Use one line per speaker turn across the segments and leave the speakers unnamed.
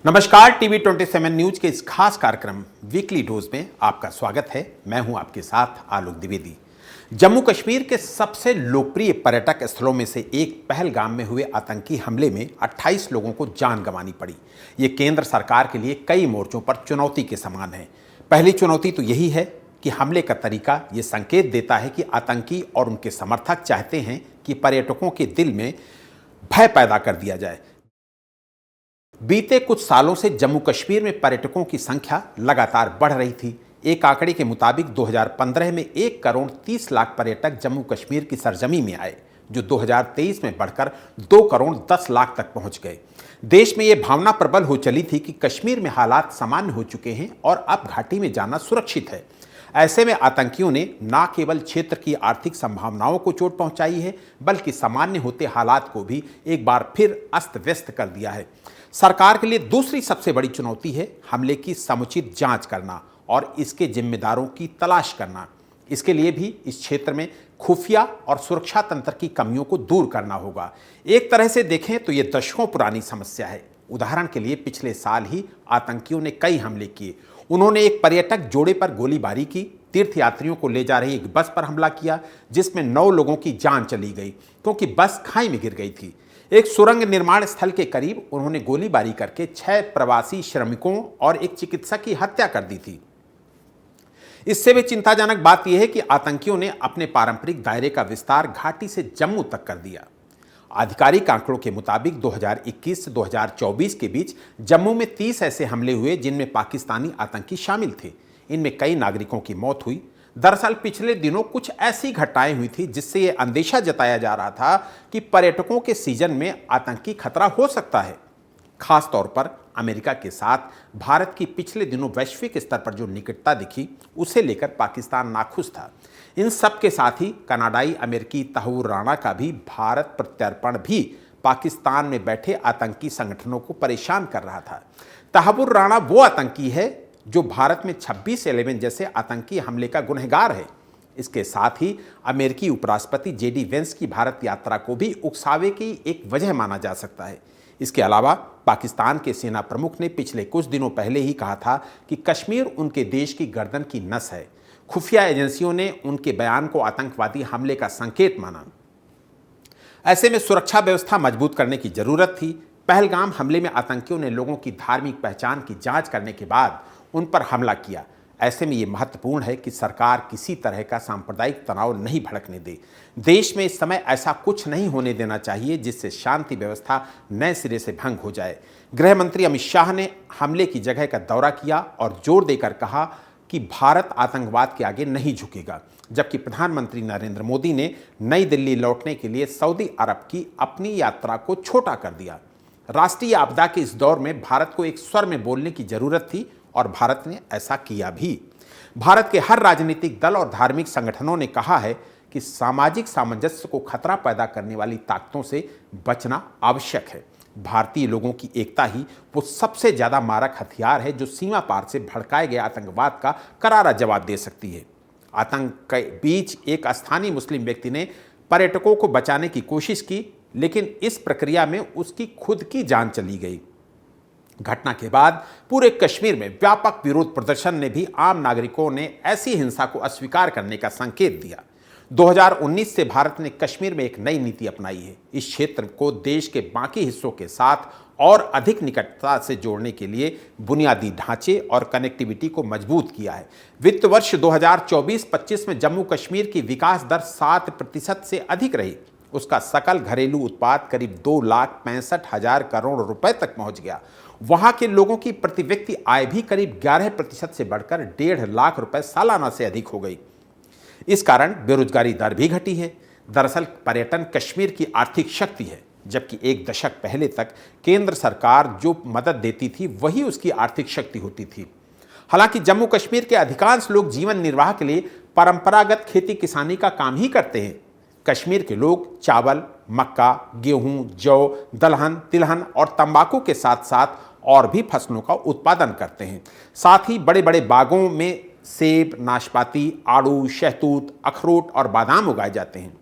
नमस्कार, TV 27 news के इस खास कार्यक्रम वीकली डोज में आपका स्वागत है। मैं हूं आपके साथ आलोक द्विवेदी। जम्मू कश्मीर के सबसे लोकप्रिय पर्यटक स्थलों में से एक पहलगाम में हुए आतंकी हमले में 28 लोगों को जान गंवानी पड़ी। ये केंद्र सरकार के लिए कई मोर्चों पर चुनौती के समान है। पहली चुनौती तो यही है कि हमले का तरीका ये संकेत देता है कि आतंकी और उनके समर्थक चाहते हैं कि पर्यटकों के दिल में भय पैदा कर दिया जाए। बीते कुछ सालों से जम्मू कश्मीर में पर्यटकों की संख्या लगातार बढ़ रही थी। एक आंकड़े के मुताबिक 2015 में 1 करोड़ 30 लाख पर्यटक जम्मू कश्मीर की सरजमी में आए, जो 2023 में बढ़कर 2 करोड़ 10 लाख तक पहुंच गए। देश में यह भावना प्रबल हो चली थी कि कश्मीर में हालात सामान्य हो चुके हैं और अब घाटी में जाना सुरक्षित है। ऐसे में आतंकियों ने न केवल क्षेत्र की आर्थिक संभावनाओं को चोट पहुंचाई है, बल्कि सामान्य होते हालात को भी एक बार फिर अस्त व्यस्त कर दिया है। सरकार के लिए दूसरी सबसे बड़ी चुनौती है हमले की समुचित जांच करना और इसके जिम्मेदारों की तलाश करना। इसके लिए भी इस क्षेत्र में खुफिया और सुरक्षा तंत्र की कमियों को दूर करना होगा। एक तरह से देखें तो यह दशकों पुरानी समस्या है। उदाहरण के लिए पिछले साल ही आतंकियों ने कई हमले किए। उन्होंने एक पर्यटक जोड़े पर गोलीबारी की, तीर्थयात्रियों को ले जा रही एक बस पर हमला किया जिसमें 9 लोगों की जान चली गई क्योंकि बस खाई में गिर गई थी। एक सुरंग निर्माण स्थल के करीब उन्होंने गोलीबारी करके 6 प्रवासी श्रमिकों और एक चिकित्सक की हत्या कर दी थी। इससे भी चिंताजनक बात यह है कि आतंकियों ने अपने पारंपरिक दायरे का विस्तार घाटी से जम्मू तक कर दिया। आधिकारिक आंकड़ों के मुताबिक 2021 से 2024 के बीच जम्मू में 30 ऐसे हमले हुए जिनमें पाकिस्तानी आतंकी शामिल थे। इनमें कई नागरिकों की मौत हुई। दरअसल पिछले दिनों कुछ ऐसी घटनाएं हुई थी जिससे यह अंदेशा जताया जा रहा था कि पर्यटकों के सीजन में आतंकी खतरा हो सकता है। खास तौर पर अमेरिका के साथ भारत की पिछले दिनों वैश्विक स्तर पर जो निकटता दिखी, उसे लेकर पाकिस्तान नाखुश था। इन सब के साथ ही कनाडाई अमेरिकी तहव्वुर राणा का भी भारत प्रत्यर्पण भी पाकिस्तान में बैठे आतंकी संगठनों को परेशान कर रहा था। तहव्वुर राणा वो आतंकी है जो भारत में 26/11 जैसे आतंकी हमले का गुनहगार है। इसके साथ ही अमेरिकी उपराष्ट्रपति जेडी वेंस की भारत यात्रा को भी उकसावे की एक वजह माना जा सकता है। इसके अलावा पाकिस्तान के सेना प्रमुख ने पिछले कुछ दिनों पहले ही कहा था कि कश्मीर उनके देश की गर्दन की नस है। खुफिया एजेंसियों ने उनके बयान को आतंकवादी हमले का संकेत माना। ऐसे में सुरक्षा व्यवस्था मजबूत करने की जरूरत थी। पहलगाम हमले में आतंकियों ने लोगों की धार्मिक पहचान की जांच करने के बाद उन पर हमला किया। ऐसे में यह महत्वपूर्ण है कि सरकार किसी तरह का सांप्रदायिक तनाव नहीं भड़कने दे। देश में इस समय ऐसा कुछ नहीं होने देना चाहिए जिससे शांति व्यवस्था नए सिरे से भंग हो जाए। गृह मंत्री अमित शाह ने हमले की जगह का दौरा किया और जोर देकर कहा कि भारत आतंकवाद के आगे नहीं झुकेगा, जबकि प्रधानमंत्री नरेंद्र मोदी ने नई दिल्ली लौटने के लिए सऊदी अरब की अपनी यात्रा को छोटा कर दिया। राष्ट्रीय आपदा के इस दौर में भारत को एक स्वर में बोलने की जरूरत थी और भारत ने ऐसा किया भी। भारत के हर राजनीतिक दल और धार्मिक संगठनों ने कहा है कि सामाजिक सामंजस्य को खतरा पैदा करने वाली ताकतों से बचना आवश्यक है। भारतीय लोगों की एकता ही वो सबसे ज्यादा मारक हथियार है जो सीमा पार से भड़काए गए आतंकवाद का करारा जवाब दे सकती है। आतंक के बीच एक स्थानीय मुस्लिम व्यक्ति ने पर्यटकों को बचाने की कोशिश की, लेकिन इस प्रक्रिया में उसकी खुद की जान चली गई। घटना के बाद पूरे कश्मीर में व्यापक विरोध प्रदर्शन ने भी आम नागरिकों ने ऐसी हिंसा को अस्वीकार करने का संकेत दिया। 2019 से भारत ने कश्मीर में एक नई नीति अपनाई है। इस क्षेत्र को देश के बाकी हिस्सों के साथ और अधिक निकटता से जोड़ने के लिए बुनियादी ढांचे और कनेक्टिविटी को मजबूत किया है। वित्त वर्ष 2024-25 में जम्मू कश्मीर की विकास दर 7% से अधिक रही। उसका सकल घरेलू उत्पाद करीब 2,65,000 करोड़ रुपए तक पहुंच गया। वहां के लोगों की प्रति व्यक्ति आय भी करीब 11% से बढ़कर 1.5 लाख रुपए सालाना से अधिक हो गई। इस कारण बेरोजगारी दर भी घटी है। दरअसल पर्यटन कश्मीर की आर्थिक शक्ति है, जबकि एक दशक पहले तक केंद्र सरकार जो मदद देती थी वही उसकी आर्थिक शक्ति होती थी। हालांकि जम्मू कश्मीर के अधिकांश लोग जीवन निर्वाह के लिए परंपरागत खेती किसानी का काम ही करते हैं। कश्मीर के लोग चावल, मक्का, गेहूं, जौ, दलहन, तिलहन और तंबाकू के साथ साथ और भी फसलों का उत्पादन करते हैं। साथ ही बड़े बड़े बागों में सेब, नाशपाती, आड़ू, शहतूत, अखरोट और बादाम उगाए जाते हैं।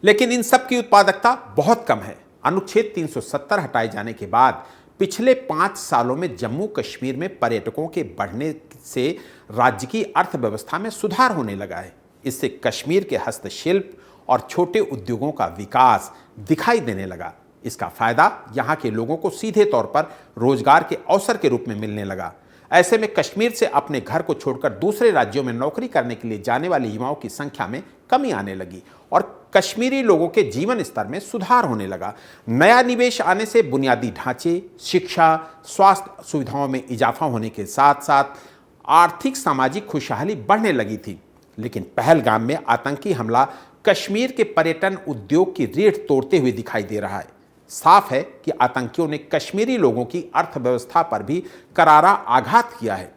लेकिन इन सब की उत्पादकता बहुत कम है। अनुच्छेद 370 हटाए जाने के बाद पिछले 5 सालों में जम्मू कश्मीर में पर्यटकों के बढ़ने से राज्य की अर्थव्यवस्था में सुधार होने लगा है। इससे कश्मीर के हस्तशिल्प और छोटे उद्योगों का विकास दिखाई देने लगा। इसका फायदा यहाँ के लोगों को सीधे तौर पर रोजगार के अवसर के रूप में मिलने लगा। ऐसे में कश्मीर से अपने घर को छोड़कर दूसरे राज्यों में नौकरी करने के लिए जाने वाले युवाओं की संख्या में कमी आने लगी और कश्मीरी लोगों के जीवन स्तर में सुधार होने लगा। नया निवेश आने से बुनियादी ढांचे, शिक्षा, स्वास्थ्य सुविधाओं में इजाफा होने के साथ साथ आर्थिक सामाजिक खुशहाली बढ़ने लगी थी। लेकिन पहलगाम में आतंकी हमला कश्मीर के पर्यटन उद्योग की रीढ़ तोड़ते हुए दिखाई दे रहा है। साफ है कि आतंकियों ने कश्मीरी लोगों की अर्थव्यवस्था पर भी करारा आघात किया है।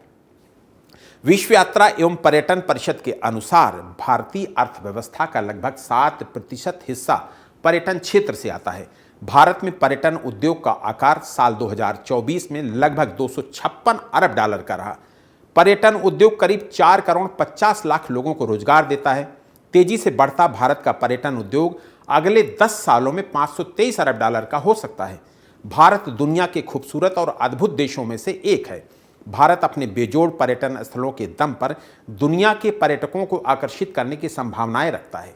विश्व यात्रा एवं पर्यटन परिषद के अनुसार भारतीय अर्थव्यवस्था का लगभग 7% हिस्सा पर्यटन क्षेत्र से आता है। भारत में पर्यटन उद्योग का आकार साल 2024 में लगभग 256 अरब डॉलर का रहा। पर्यटन उद्योग करीब 4 करोड़ 50 लाख लोगों को रोजगार देता है। तेजी से बढ़ता भारत का पर्यटन उद्योग अगले 10 सालों में 523 अरब डॉलर का हो सकता है। भारत दुनिया के खूबसूरत और अद्भुत देशों में से एक है। भारत अपने बेजोड़ पर्यटन स्थलों के दम पर दुनिया के पर्यटकों को आकर्षित करने की संभावनाएं रखता है।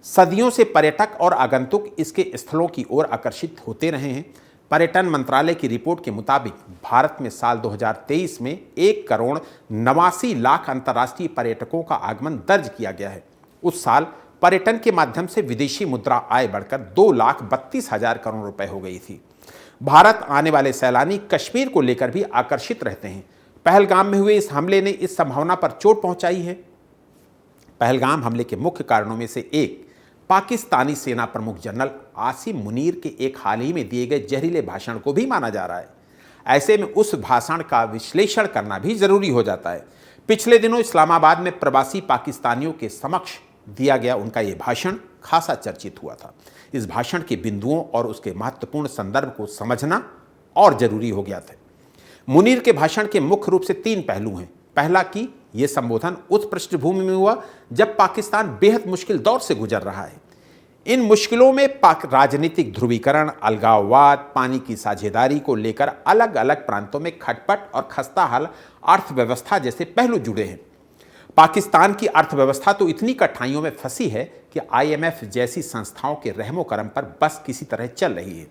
सदियों से पर्यटक और आगंतुक इसके स्थलों की ओर आकर्षित होते रहे हैं। पर्यटन मंत्रालय की रिपोर्ट के मुताबिक भारत में साल 2023 में 1 करोड़ 89 लाख अंतर्राष्ट्रीय पर्यटकों का आगमन दर्ज किया गया है। उस साल पर्यटन के माध्यम से विदेशी मुद्रा आय बढ़कर 2,32,000 करोड़ रुपए हो गई थी। भारत आने वाले सैलानी कश्मीर को लेकर भी आकर्षित रहते हैं। पहलगाम में हुए इस हमले ने इस संभावना पर चोट पहुंचाई है। पहलगाम हमले के मुख्य कारणों में से एक पाकिस्तानी सेना प्रमुख जनरल आसिम मुनीर के एक हाल ही में दिए गए जहरीले भाषण को भी माना जा रहा है। ऐसे में उस भाषण का विश्लेषण करना भी जरूरी हो जाता है। पिछले दिनों इस्लामाबाद में प्रवासी पाकिस्तानियों के समक्ष दिया गया उनका यह भाषण खासा चर्चित हुआ था। इस भाषण के बिंदुओं और उसके महत्वपूर्ण संदर्भ को समझना और जरूरी हो गया था। मुनीर के भाषण के मुख्य रूप से 3 पहलू हैं। पहला कि यह संबोधन उस पृष्ठभूमि में हुआ जब पाकिस्तान बेहद मुश्किल दौर से गुजर रहा है। इन मुश्किलों में राजनीतिक ध्रुवीकरण, अलगाववाद, पानी की साझेदारी को लेकर अलग अलग प्रांतों में खटपट और खस्ताहाल अर्थव्यवस्था जैसे पहलू जुड़े हैं। पाकिस्तान की अर्थव्यवस्था तो इतनी कठिनाइयों में फंसी है कि IMF जैसी संस्थाओं के रहमो करम पर बस किसी तरह चल रही है।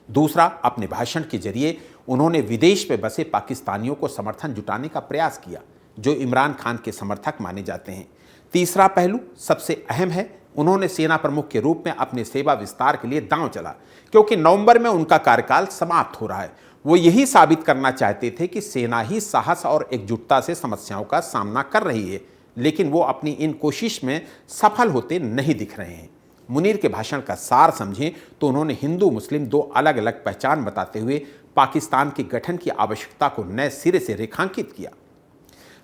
दूसरा, अपने भाषण के जरिए उन्होंने विदेश में बसे पाकिस्तानियों को समर्थन जुटाने का प्रयास किया, जो इमरान खान के समर्थक माने जाते हैं। तीसरा पहलू सबसे अहम है, उन्होंने सेना प्रमुख के रूप में अपने सेवा विस्तार के लिए दांव चला, क्योंकि नवंबर में उनका कार्यकाल समाप्त हो रहा है। वो यही साबित करना चाहते थे कि सेना ही साहस और एकजुटता से समस्याओं का सामना कर रही है, लेकिन वो अपनी इन कोशिश में सफल होते नहीं दिख रहे हैं। मुनीर के भाषण का सार समझें तो उन्होंने हिंदू मुस्लिम 2 अलग अलग पहचान बताते हुए पाकिस्तान के गठन की आवश्यकता को नए सिरे से रेखांकित किया।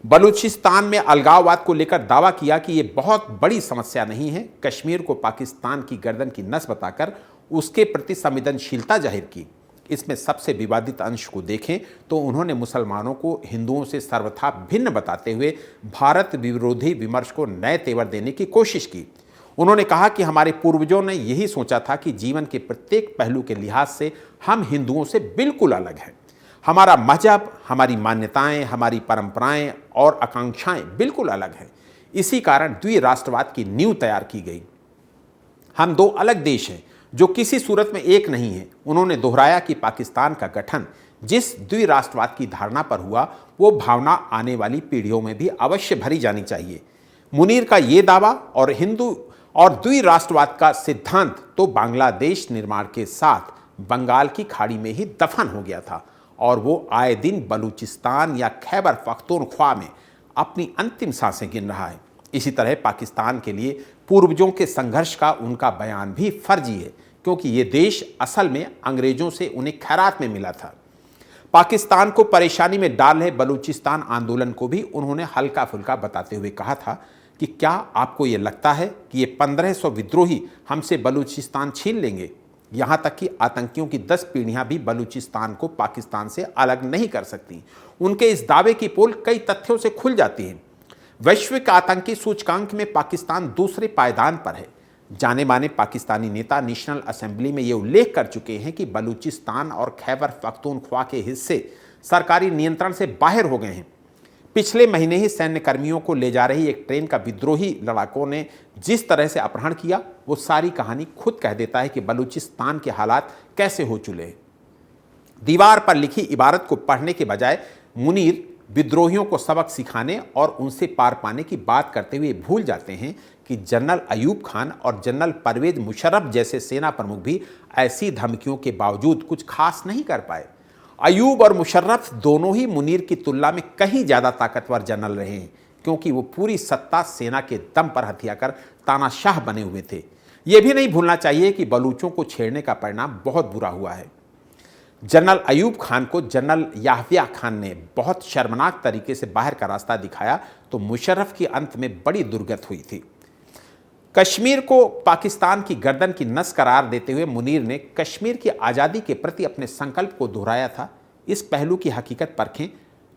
बलूचिस्तान में अलगाववाद को लेकर दावा किया कि यह बहुत बड़ी समस्या नहीं है। कश्मीर को पाकिस्तान की गर्दन की नस बताकर उसके प्रति संवेदनशीलता जाहिर की। इसमें सबसे विवादित अंश को देखें तो उन्होंने मुसलमानों को हिंदुओं से सर्वथा भिन्न बताते हुए भारत विरोधी विमर्श को नए तेवर देने की कोशिश की। उन्होंने कहा कि हमारे पूर्वजों ने यही सोचा था कि जीवन के प्रत्येक पहलू के लिहाज से हम हिंदुओं से बिल्कुल अलग हैं। हमारा मजहब, हमारी मान्यताएं, हमारी परंपराएं और आकांक्षाएं बिल्कुल अलग हैं। इसी कारण द्विराष्ट्रवाद की नींव तैयार की गई। हम 2 अलग देश हैं जो किसी सूरत में एक नहीं है। उन्होंने दोहराया कि पाकिस्तान का गठन जिस द्विराष्ट्रवाद की धारणा पर हुआ, वो भावना आने वाली पीढ़ियों में भी अवश्य भरी जानी चाहिए। मुनीर का ये दावा और हिंदू और द्विराष्ट्रवाद का सिद्धांत तो बांग्लादेश निर्माण के साथ बंगाल की खाड़ी में ही दफन हो गया था और वो आए दिन बलूचिस्तान या खैबर पख्तूनख्वा में अपनी अंतिम सांसें गिन रहा है। इसी तरह पाकिस्तान के लिए पूर्वजों के संघर्ष का उनका बयान भी फर्जी है, क्योंकि ये देश असल में अंग्रेजों से उन्हें खैरात में मिला था। पाकिस्तान को परेशानी में डाल रहे बलूचिस्तान आंदोलन को भी उन्होंने हल्का फुल्का बताते हुए कहा था कि क्या आपको ये लगता है कि ये 1500 विद्रोही हमसे बलूचिस्तान छीन लेंगे? यहाँ तक कि आतंकियों की 10 पीढ़ियाँ भी बलूचिस्तान को पाकिस्तान से अलग नहीं कर सकती। उनके इस दावे की पोल कई तथ्यों से खुल जाती है। वैश्विक आतंकी सूचकांक में पाकिस्तान दूसरे पायदान पर है। जाने माने पाकिस्तानी नेता नेशनल असेंबली में ये उल्लेख कर चुके हैं कि बलूचिस्तान और खैबर पख्तूनख्वा के हिस्से सरकारी नियंत्रण से बाहर हो गए हैं। पिछले महीने ही सैन्य कर्मियों को ले जा रही एक ट्रेन का विद्रोही लड़ाकों ने जिस तरह से अपहरण किया, वो सारी कहानी खुद कह देता है कि बलूचिस्तान के हालात कैसे हो चुके हैं। दीवार पर लिखी इबारत को पढ़ने के बजाय मुनीर विद्रोहियों को सबक सिखाने और उनसे पार पाने की बात करते हुए भूल जाते हैं कि जनरल अयूब खान और जनरल परवेज मुशर्रफ जैसे सेना प्रमुख भी ऐसी धमकियों के बावजूद कुछ खास नहीं कर पाए। अयूब और मुशर्रफ दोनों ही मुनीर की तुलना में कहीं ज़्यादा ताकतवर जनरल रहे हैं, क्योंकि वो पूरी सत्ता सेना के दम पर हथियाकर तानाशाह बने हुए थे। ये भी नहीं भूलना चाहिए कि बलूचों को छेड़ने का परिणाम बहुत बुरा हुआ है। जनरल अयूब खान को जनरल याह्या खान ने बहुत शर्मनाक तरीके से बाहर का रास्ता दिखाया, तो मुशर्रफ की अंत में बड़ी दुर्गत हुई थी। कश्मीर को पाकिस्तान की गर्दन की नस करार देते हुए मुनीर ने कश्मीर की आज़ादी के प्रति अपने संकल्प को दोहराया था। इस पहलू की हकीकत परखें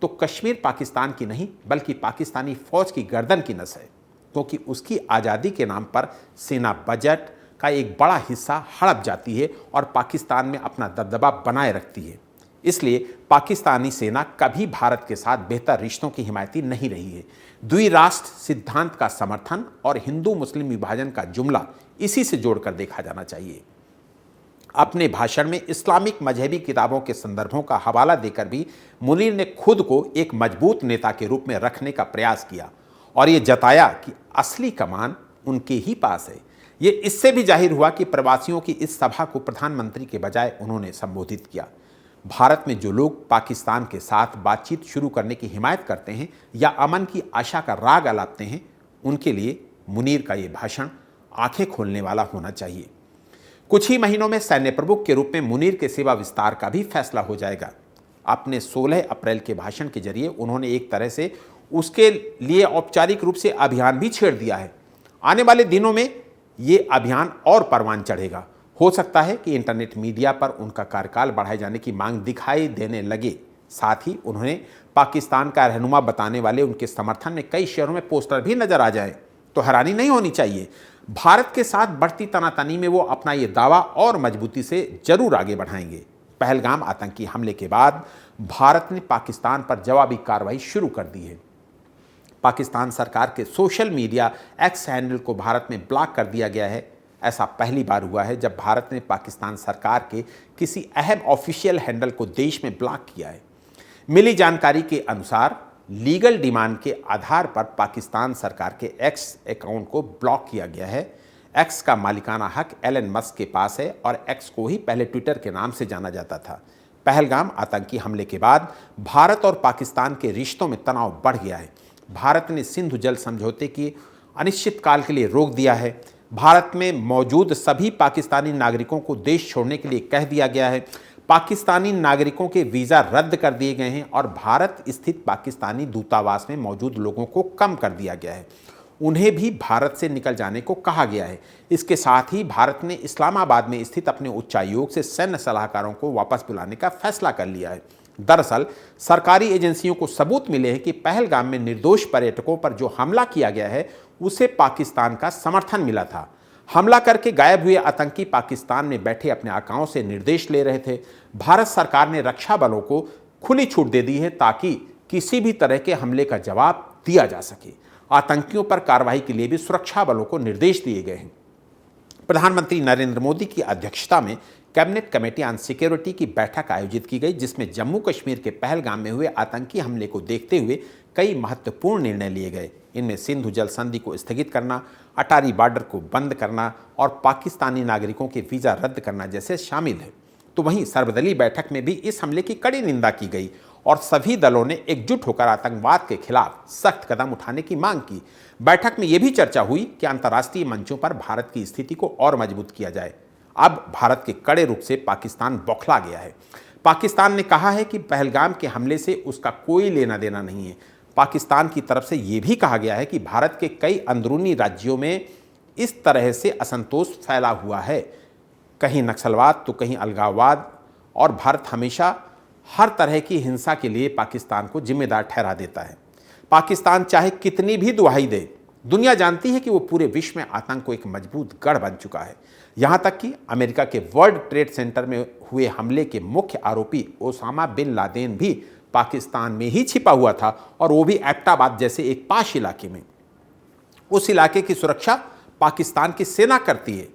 तो कश्मीर पाकिस्तान की नहीं बल्कि पाकिस्तानी फौज की गर्दन की नस है, क्योंकि उसकी आज़ादी के नाम पर सेना बजट का एक बड़ा हिस्सा हड़प जाती है और पाकिस्तान में अपना दबदबा बनाए रखती है। इसलिए पाकिस्तानी सेना कभी भारत के साथ बेहतर रिश्तों की हिमायती नहीं रही है। द्विराष्ट्र सिद्धांत का समर्थन और हिंदू मुस्लिम विभाजन का जुमला इसी से जोड़कर देखा जाना चाहिए। अपने भाषण में इस्लामिक मजहबी किताबों के संदर्भों का हवाला देकर भी मुनीर ने खुद को एक मजबूत नेता के रूप में रखने का प्रयास किया और ये जताया कि असली कमान उनके ही पास है। ये इससे भी जाहिर हुआ कि प्रवासियों की इस सभा को प्रधानमंत्री के बजाय उन्होंने संबोधित किया। भारत में जो लोग पाकिस्तान के साथ बातचीत शुरू करने की हिमायत करते हैं या अमन की आशा का राग अलापते हैं, उनके लिए मुनीर का ये भाषण आंखें खोलने वाला होना चाहिए। कुछ ही महीनों में सैन्य प्रमुख के रूप में मुनीर के सेवा विस्तार का भी फैसला हो जाएगा। अपने 16 अप्रैल के भाषण के जरिए उन्होंने एक तरह से उसके लिए औपचारिक रूप से अभियान भी छेड़ दिया है। आने वाले दिनों में ये अभियान और परवान चढ़ेगा। हो सकता है कि इंटरनेट मीडिया पर उनका कार्यकाल बढ़ाए जाने की मांग दिखाई देने लगे। साथ ही उन्हें पाकिस्तान का रहनुमा बताने वाले उनके समर्थन में कई शहरों में पोस्टर भी नजर आ जाए तो हैरानी नहीं होनी चाहिए। भारत के साथ बढ़ती तनातनी में वो अपना ये दावा और मजबूती से जरूर आगे बढ़ाएंगे। पहलगाम आतंकी हमले के बाद भारत ने पाकिस्तान पर जवाबी कार्रवाई शुरू कर दी है। पाकिस्तान सरकार के सोशल मीडिया एक्स हैंडल को भारत में ब्लॉक कर दिया गया है। ऐसा पहली बार हुआ है जब भारत ने पाकिस्तान सरकार के किसी अहम ऑफिशियल हैंडल को देश में ब्लॉक किया है। मिली जानकारी के अनुसार लीगल डिमांड के आधार पर पाकिस्तान सरकार के एक्स अकाउंट को ब्लॉक किया गया है। एक्स का मालिकाना हक एलन मस्क के पास है और एक्स को ही पहले ट्विटर के नाम से जाना जाता था। पहलगाम आतंकी हमले के बाद भारत और पाकिस्तान के रिश्तों में तनाव बढ़ गया है। भारत ने सिंधु जल समझौते की अनिश्चितकाल के लिए रोक दिया है। भारत में मौजूद सभी पाकिस्तानी नागरिकों को देश छोड़ने के लिए कह दिया गया है। पाकिस्तानी नागरिकों के वीज़ा रद्द कर दिए गए हैं और भारत स्थित पाकिस्तानी दूतावास में मौजूद लोगों को कम कर दिया गया है। उन्हें भी भारत से निकल जाने को कहा गया है। इसके साथ ही भारत ने इस्लामाबाद में स्थित अपने उच्चायोग से सैन्य सलाहकारों को वापस बुलाने का फैसला कर लिया है। दरअसल सरकारी एजेंसियों को सबूत मिले हैं कि पहलगाम में निर्दोष पर्यटकों पर जो हमला किया गया है उसे पाकिस्तान का समर्थन मिला था। हमला करके गायब हुए आतंकी पाकिस्तान में बैठे अपने आकाओं से निर्देश ले रहे थे। भारत सरकार ने रक्षा बलों को खुली छूट दे दी है ताकि किसी भी तरह के हमले का जवाब दिया जा सके। आतंकियों पर कार्रवाई के लिए भी सुरक्षा बलों को निर्देश दिए गए हैं। प्रधानमंत्री नरेंद्र मोदी की अध्यक्षता में कैबिनेट कमेटी ऑन सिक्योरिटी की बैठक आयोजित की गई, जिसमें जम्मू कश्मीर के पहलगाम में हुए आतंकी हमले को देखते हुए कई महत्वपूर्ण निर्णय लिए गए। इनमें सिंधु जल संधि को स्थगित करना, अटारी बॉर्डर को बंद करना और पाकिस्तानी नागरिकों के वीज़ा रद्द करना जैसे शामिल है। तो वहीं सर्वदलीय बैठक में भी इस हमले की कड़ी निंदा की गई और सभी दलों ने एकजुट होकर आतंकवाद के खिलाफ सख्त कदम उठाने की मांग की। बैठक में यह भी चर्चा हुई कि अंतर्राष्ट्रीय मंचों पर भारत की स्थिति को और मजबूत किया जाए। अब भारत के कड़े रुख से पाकिस्तान बौखला गया है। पाकिस्तान ने कहा है कि पहलगाम के हमले से उसका कोई लेना देना नहीं है। पाकिस्तान की तरफ से यह भी कहा गया है कि भारत के कई अंदरूनी राज्यों में इस तरह से असंतोष फैला हुआ है, कहीं नक्सलवाद तो कहीं अलगाववाद, और भारत हमेशा हर तरह की हिंसा के लिए पाकिस्तान को जिम्मेदार ठहरा देता है। पाकिस्तान चाहे कितनी भी दुहाई दे, दुनिया जानती है कि वो पूरे विश्व में आतंक को एक मजबूत गढ़ बन चुका है। यहां तक कि अमेरिका के वर्ल्ड ट्रेड सेंटर में हुए हमले के मुख्य आरोपी ओसामा बिन लादेन भी पाकिस्तान में ही छिपा हुआ था, और वो भी एबटाबाद जैसे एक पाश इलाके में। उस इलाके की सुरक्षा पाकिस्तान की सेना करती है।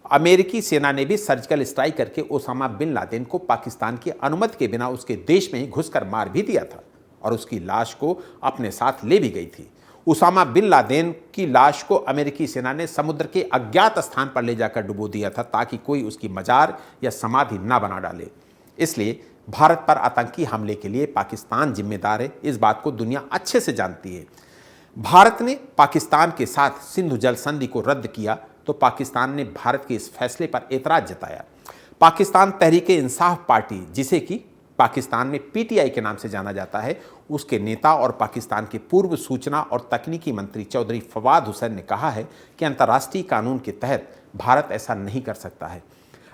अमेरिकी सेना ने भी सर्जिकल स्ट्राइक करके ओसामा बिन लादेन को पाकिस्तान की अनुमति के बिना उसके देश में ही घुसकर मार भी दिया था और उसकी लाश को अपने साथ ले भी गई थी। ओसामा बिन लादेन की लाश को अमेरिकी सेना ने समुद्र के अज्ञात स्थान पर ले जाकर डुबो दिया था ताकि कोई उसकी मजार या समाधि न बना डाले। इसलिए भारत पर आतंकी हमले के लिए पाकिस्तान जिम्मेदार है, इस बात को दुनिया अच्छे से जानती है। भारत ने पाकिस्तान के साथ सिंधु जल संधि को रद्द किया तो पाकिस्तान ने भारत के इस फैसले पर एतराज जताया। पाकिस्तान तहरीक-ए-इंसाफ पार्टी, जिसे कि पाकिस्तान में पीटीआई के नाम से जाना जाता है, उसके नेता और पाकिस्तान के पूर्व सूचना और तकनीकी मंत्री चौधरी फवाद हुसैन ने कहा है कि अंतर्राष्ट्रीय कानून के तहत भारत ऐसा नहीं कर सकता है।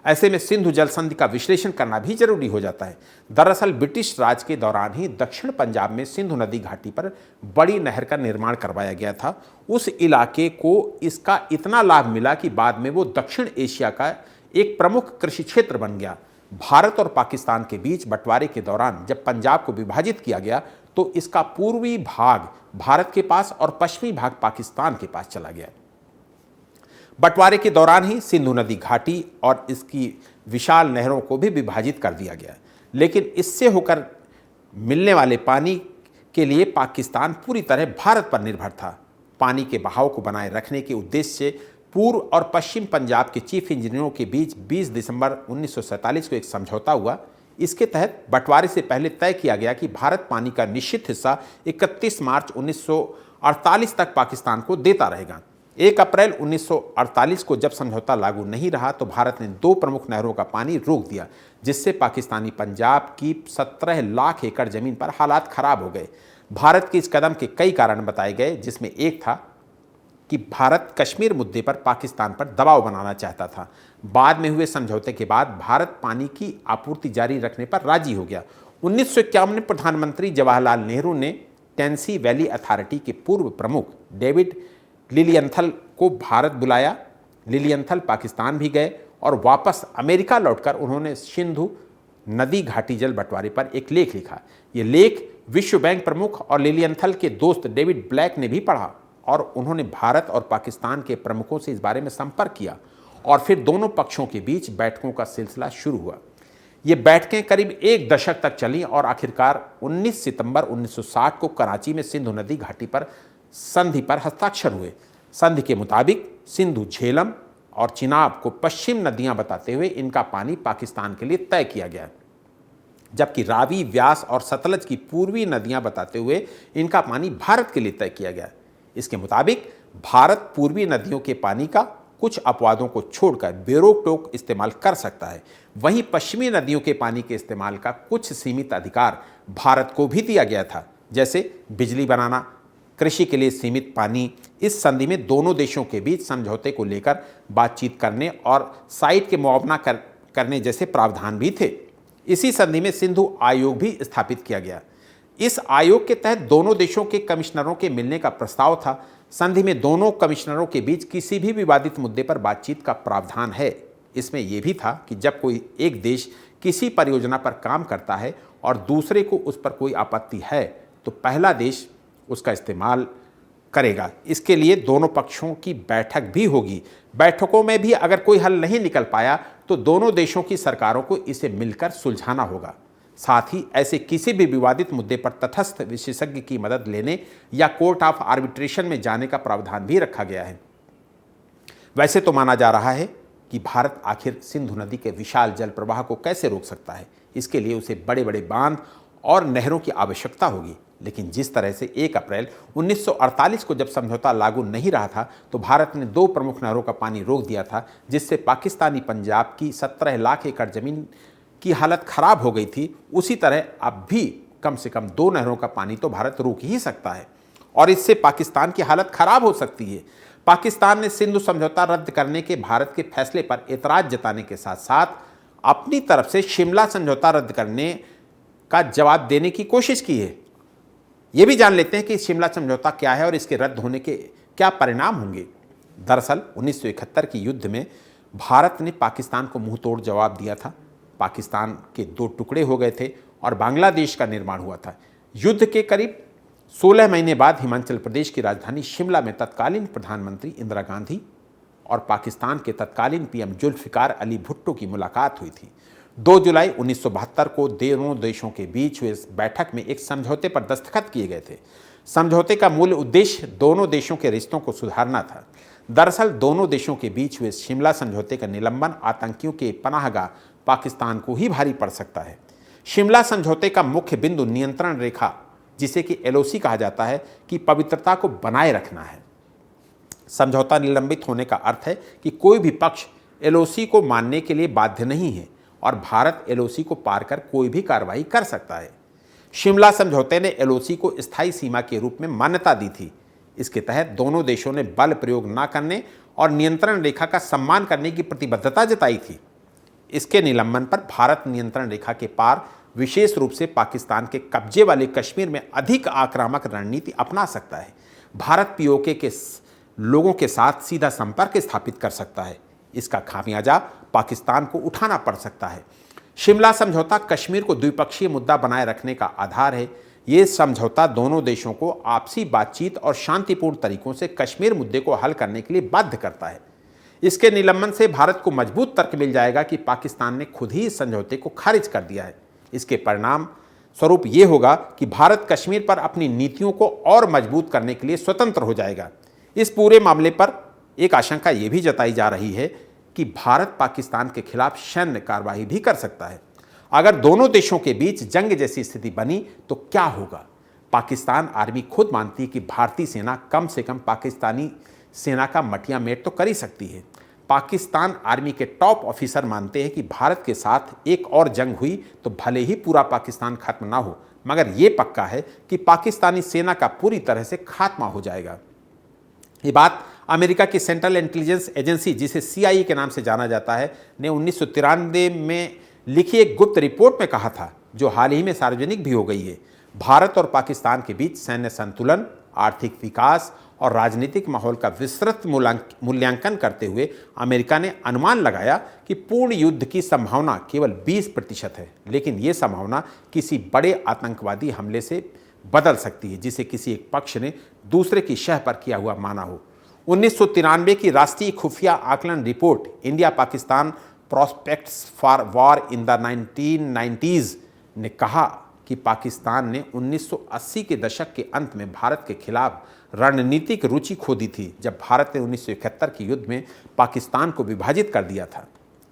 ऐसे में सिंधु जल संधि का विश्लेषण करना भी जरूरी हो जाता है। दरअसल ब्रिटिश राज के दौरान ही दक्षिण पंजाब में सिंधु नदी घाटी पर बड़ी नहर का निर्माण करवाया गया था। उस इलाके को इसका इतना लाभ मिला कि बाद में वो दक्षिण एशिया का एक प्रमुख कृषि क्षेत्र बन गया। भारत और पाकिस्तान के बीच बंटवारे के दौरान जब पंजाब को विभाजित किया गया तो इसका पूर्वी भाग भारत के पास और पश्चिमी भाग पाकिस्तान के पास चला गया। बंटवारे के दौरान ही सिंधु नदी घाटी और इसकी विशाल नहरों को भी विभाजित कर दिया गया, लेकिन इससे होकर मिलने वाले पानी के लिए पाकिस्तान पूरी तरह भारत पर निर्भर था। पानी के बहाव को बनाए रखने के उद्देश्य से पूर्व और पश्चिम पंजाब के चीफ इंजीनियरों के बीच 20 दिसंबर 1947 को एक समझौता हुआ। इसके तहत बंटवारे से पहले तय किया गया कि भारत पानी का निश्चित हिस्सा 31 मार्च 1948 तक पाकिस्तान को देता रहेगा। 1 अप्रैल 1948 को जब समझौता लागू नहीं रहा तो भारत ने 2 प्रमुख नहरों का पानी रोक दिया, जिससे पाकिस्तानी पंजाब की 17 लाख एकड़ जमीन पर हालात खराब हो गए। भारत के इस कदम के कई कारण बताए गए, जिसमें एक था कि भारत कश्मीर मुद्दे पर पाकिस्तान पर दबाव बनाना चाहता था। बाद में हुए समझौते के बाद भारत पानी की आपूर्ति जारी रखने पर राजी हो गया। 1951 में प्रधानमंत्री जवाहरलाल नेहरू ने टेंसी वैली अथॉरिटी के पूर्व प्रमुख डेविड लिलियंथल को भारत बुलाया। लिलियंथल पाकिस्तान भी गए और वापस अमेरिका लौटकर उन्होंने सिंधु नदी घाटी जल बंटवारे पर एक लेख लिखा। ये लेख विश्व बैंक प्रमुख और लिलियंथल के दोस्त डेविड ब्लैक ने भी पढ़ा और उन्होंने भारत और पाकिस्तान के प्रमुखों से इस बारे में संपर्क किया और फिर दोनों पक्षों के बीच बैठकों का सिलसिला शुरू हुआ। ये बैठकें करीब 1 दशक तक चलीं और आखिरकार 19 सितंबर 1960 को कराची में सिंधु नदी घाटी पर संधि पर हस्ताक्षर हुए। संधि के मुताबिक सिंधु, झेलम और चिनाब को पश्चिम नदियां बताते हुए इनका पानी पाकिस्तान के लिए तय किया गया, जबकि रावी, व्यास और सतलज की पूर्वी नदियां बताते हुए इनका पानी भारत के लिए तय किया गया। इसके मुताबिक भारत पूर्वी नदियों के पानी का कुछ अपवादों को छोड़कर बेरोक टोक इस्तेमाल कर सकता है। वहीं पश्चिमी नदियों के पानी के इस्तेमाल का कुछ सीमित अधिकार भारत को भी दिया गया था, जैसे बिजली बनाना, कृषि के लिए सीमित पानी। इस संधि में दोनों देशों के बीच समझौते को लेकर बातचीत करने और साइट के मुआवजा करने जैसे प्रावधान भी थे। इसी संधि में सिंधु आयोग भी स्थापित किया गया। इस आयोग के तहत दोनों देशों के कमिश्नरों के मिलने का प्रस्ताव था। संधि में दोनों कमिश्नरों के बीच किसी भी विवादित मुद्दे पर बातचीत का प्रावधान है। इसमें यह भी था कि जब कोई एक देश किसी परियोजना पर काम करता है और दूसरे को उस पर कोई आपत्ति है तो पहला देश उसका इस्तेमाल करेगा। इसके लिए दोनों पक्षों की बैठक भी होगी। बैठकों में भी अगर कोई हल नहीं निकल पाया तो दोनों देशों की सरकारों को इसे मिलकर सुलझाना होगा। साथ ही ऐसे किसी भी विवादित मुद्दे पर तटस्थ विशेषज्ञ की मदद लेने या कोर्ट ऑफ आर्बिट्रेशन में जाने का प्रावधान भी रखा गया है। वैसे तो माना जा रहा है कि भारत आखिर सिंधु नदी के विशाल जल प्रवाह को कैसे रोक सकता है। इसके लिए उसे बड़े बड़े बांध और नहरों की आवश्यकता होगी। लेकिन जिस तरह से 1 अप्रैल 1948 को जब समझौता लागू नहीं रहा था तो भारत ने 2 प्रमुख नहरों का पानी रोक दिया था, जिससे पाकिस्तानी पंजाब की 17 लाख एकड़ जमीन की हालत खराब हो गई थी। उसी तरह अब भी कम से कम 2 नहरों का पानी तो भारत रोक ही सकता है और इससे पाकिस्तान की हालत खराब हो सकती है। पाकिस्तान ने सिंधु समझौता रद्द करने के भारत के फैसले पर एतराज जताने के साथ साथ अपनी तरफ से शिमला समझौता रद्द करने का जवाब देने की कोशिश की है। ये भी जान लेते हैं कि शिमला समझौता क्या है और इसके रद्द होने के क्या परिणाम होंगे? दरअसल 1971 के युद्ध में भारत ने पाकिस्तान को मुंह तोड़ जवाब दिया था। पाकिस्तान के दो टुकड़े हो गए थे और बांग्लादेश का निर्माण हुआ था। युद्ध के करीब 16 महीने बाद हिमाचल प्रदेश की राजधानी शिमला में तत्कालीन प्रधानमंत्री इंदिरा गांधी और पाकिस्तान के तत्कालीन पीएम जुल्फिकार अली भुट्टो की मुलाकात हुई थी। 2 जुलाई 1972 को दोनों देशों के बीच हुए इस बैठक में एक समझौते पर दस्तखत किए गए थे। समझौते का मूल उद्देश्य दोनों देशों के रिश्तों को सुधारना था। दरअसल दोनों देशों के बीच हुए शिमला समझौते का निलंबन आतंकियों के पनाहगाह पाकिस्तान को ही भारी पड़ सकता है। शिमला समझौते का मुख्य बिंदु नियंत्रण रेखा, जिसे कि एलओसी कहा जाता है, की पवित्रता को बनाए रखना है। समझौता निलंबित होने का अर्थ है कि कोई भी पक्ष एलओसी को मानने के लिए बाध्य नहीं है और भारत एलओसी को पार कर कोई भी कार्रवाई कर सकता है। शिमला समझौते ने एलओसी को स्थायी सीमा के रूप में मान्यता दी थी। इसके तहत दोनों देशों ने बल प्रयोग न करने और नियंत्रण रेखा का सम्मान करने की प्रतिबद्धता जताई थी। इसके निलंबन पर भारत नियंत्रण रेखा के पार, विशेष रूप से पाकिस्तान के कब्जे वाले कश्मीर में अधिक आक्रामक रणनीति अपना सकता है। भारत पीओके के लोगों के साथ सीधा संपर्क स्थापित कर सकता है। इसका खामियाजा पाकिस्तान को उठाना पड़ सकता है। शिमला समझौता कश्मीर को द्विपक्षीय मुद्दा बनाए रखने का आधार है। ये समझौता दोनों देशों को आपसी बातचीत और शांतिपूर्ण तरीकों से कश्मीर मुद्दे को हल करने के लिए बाध्य करता है। इसके निलंबन से भारत को मजबूत तर्क मिल जाएगा कि पाकिस्तान ने खुद ही इस समझौते को खारिज कर दिया है। इसके परिणाम स्वरूप ये होगा कि भारत कश्मीर पर अपनी नीतियों को और मजबूत करने के लिए स्वतंत्र हो जाएगा। इस पूरे मामले पर एक आशंका ये भी जताई जा रही है कि भारत पाकिस्तान के खिलाफ सैन्य कार्रवाई भी कर सकता है। अगर दोनों देशों के बीच जंग जैसी स्थिति बनी तो क्या होगा? पाकिस्तान आर्मी खुद मानती है कि भारतीय सेना कम से कम पाकिस्तानी सेना का मटिया मेट तो कर ही सकती है। पाकिस्तान आर्मी के टॉप ऑफिसर मानते हैं कि भारत के साथ एक और जंग हुई तो भले ही पूरा पाकिस्तान खत्म ना हो, मगर यह पक्का है कि पाकिस्तानी सेना का पूरी तरह से खात्मा हो जाएगा। ये बात अमेरिका की सेंट्रल इंटेलिजेंस एजेंसी, जिसे CIA के नाम से जाना जाता है, ने 1993 में लिखी एक गुप्त रिपोर्ट में कहा था, जो हाल ही में सार्वजनिक भी हो गई है। भारत और पाकिस्तान के बीच सैन्य संतुलन, आर्थिक विकास और राजनीतिक माहौल का विस्तृत मूल्यांकन करते हुए अमेरिका ने अनुमान लगाया कि पूर्ण युद्ध की संभावना केवल 20% है, लेकिन ये संभावना किसी बड़े आतंकवादी हमले से बदल सकती है, जिसे किसी एक पक्ष ने दूसरे की शह पर किया हुआ माना हो। 1993 की राष्ट्रीय खुफिया आकलन report India Pakistan prospects for war in the 1990s ने कहा कि पाकिस्तान ने 1980 के दशक के अंत में भारत के खिलाफ रणनीतिक रुचि खो दी थी, जब भारत ने 1971 के युद्ध में पाकिस्तान को विभाजित कर दिया था।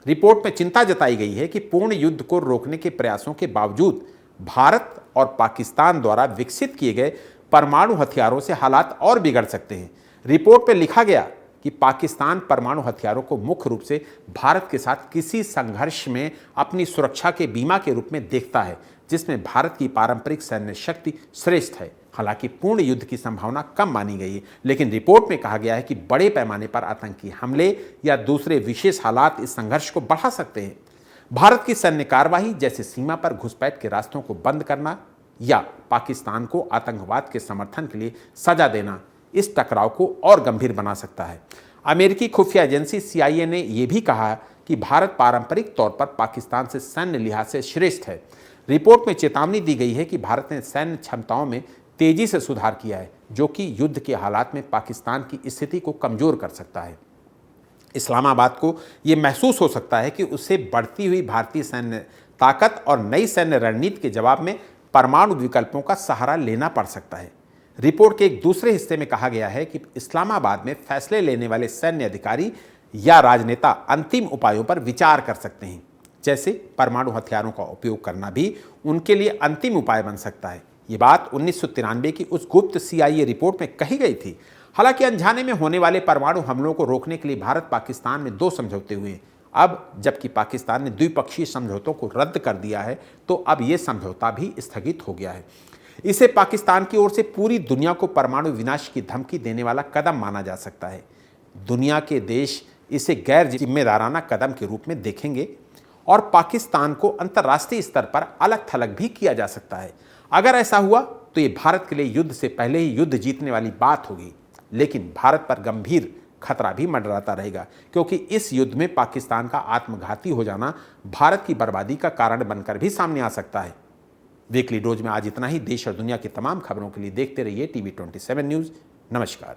रिपोर्ट में चिंता जताई गई है कि पूर्ण युद्ध को रोकने के प्रयासों के बावजूद भारत और पाकिस्तान द्वारा विकसित किए गए परमाणु हथियारों से हालात और बिगड़ सकते हैं। रिपोर्ट में लिखा गया कि पाकिस्तान परमाणु हथियारों को मुख्य रूप से भारत के साथ किसी संघर्ष में अपनी सुरक्षा के बीमा के रूप में देखता है, जिसमें भारत की पारंपरिक सैन्य शक्ति श्रेष्ठ है। हालांकि पूर्ण युद्ध की संभावना कम मानी गई है, लेकिन रिपोर्ट में कहा गया है कि बड़े पैमाने पर आतंकी हमले या दूसरे विशेष हालात इस संघर्ष को बढ़ा सकते हैं। भारत की सैन्य कार्रवाई, जैसे सीमा पर घुसपैठ के रास्तों को बंद करना या पाकिस्तान को आतंकवाद के समर्थन के लिए सजा देना, इस टकराव को और गंभीर बना सकता है। अमेरिकी खुफिया एजेंसी CIA ने यह भी कहा कि भारत पारंपरिक तौर पर पाकिस्तान से सैन्य लिहाज से श्रेष्ठ है। रिपोर्ट में चेतावनी दी गई है कि भारत ने सैन्य क्षमताओं में तेजी से सुधार किया है, जो कि युद्ध के हालात में पाकिस्तान की स्थिति को कमजोर कर सकता है। इस्लामाबाद को यह महसूस हो सकता है कि उसे बढ़ती हुई भारतीय सैन्य ताकत और नई सैन्य रणनीति के जवाब में परमाणु विकल्पों का सहारा लेना पड़ सकता है। रिपोर्ट के एक दूसरे हिस्से में कहा गया है कि इस्लामाबाद में फैसले लेने वाले सैन्य अधिकारी या राजनेता अंतिम उपायों पर विचार कर सकते हैं, जैसे परमाणु हथियारों का उपयोग करना भी उनके लिए अंतिम उपाय बन सकता है। ये बात 1993 की उस गुप्त CIA रिपोर्ट में कही गई थी। हालांकि अनजाने में होने वाले परमाणु हमलों को रोकने के लिए भारत पाकिस्तान में 2 समझौते हुए। अब जबकि पाकिस्तान ने द्विपक्षीय समझौतों को रद्द कर दिया है, तो अब यह समझौता भी स्थगित हो गया है। इसे पाकिस्तान की ओर से पूरी दुनिया को परमाणु विनाश की धमकी देने वाला कदम माना जा सकता है। दुनिया के देश इसे गैर जिम्मेदाराना कदम के रूप में देखेंगे और पाकिस्तान को अंतर्राष्ट्रीय स्तर पर अलग थलग भी किया जा सकता है। अगर ऐसा हुआ तो ये भारत के लिए युद्ध से पहले ही युद्ध जीतने वाली बात होगी। लेकिन भारत पर गंभीर खतरा भी मंडराता रहेगा, क्योंकि इस युद्ध में पाकिस्तान का आत्मघाती हो जाना भारत की बर्बादी का कारण बनकर भी सामने आ सकता है। वीकली डोज में आज इतना ही। देश और दुनिया की तमाम खबरों के लिए देखते रहिए TV 27 न्यूज़। नमस्कार।